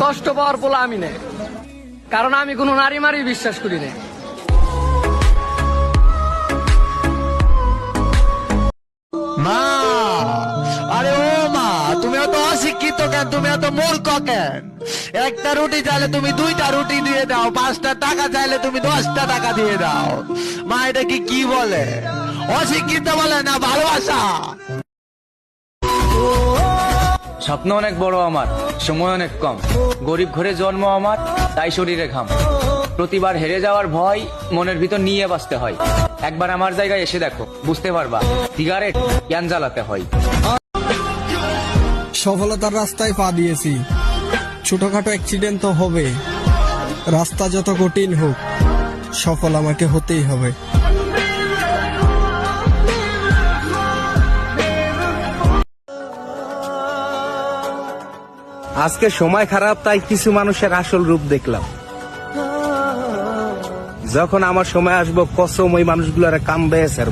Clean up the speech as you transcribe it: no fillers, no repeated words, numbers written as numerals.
কষ্ট পাওয়ার পোলা আমি না, কারণ আমি কোনো নারী মারি বিশ্বাস করি না। মা, আরে ও মা, তুমি এত অশিক্ষিত কেন? তুমি এত মূর্খ কেন? একটা রুটি চাইলে তুমি 2টা রুটি দিয়ে দাও, 5টা টাকা চাইলে তুমি 10টা টাকা দিয়ে দাও। মা, এটা কি বলে? অশিক্ষিত বলে না ভালোবাসা? স্বপ্ন অনেক বড় আমার, সময় অনেক কম। গরিব ঘরে জন্ম আমার, তাই শরীরে ঘাম। প্রতিবার হেরে যাওয়ার ভয় মনের ভিতর নিয়ে বাঁচতে হয়। একবার আমার জায়গায় এসে দেখো, বুঝতে পারবা সিগারেট কেন জ্বালাতে হয়। সফলতার রাস্তায় পা দিয়েছি, ছোটখাটো অ্যাক্সিডেন্ট তো হবে। রাস্তা যত কঠিন হোক, সফল আমাকে হতেই হবে। আজকে সময় খারাপ, তাই কিছু মানুষের আসল রূপ দেখলাম। যখন আমার সময় আসবো, কসম ওই মানুষগুলোর কাম বেয়েছে।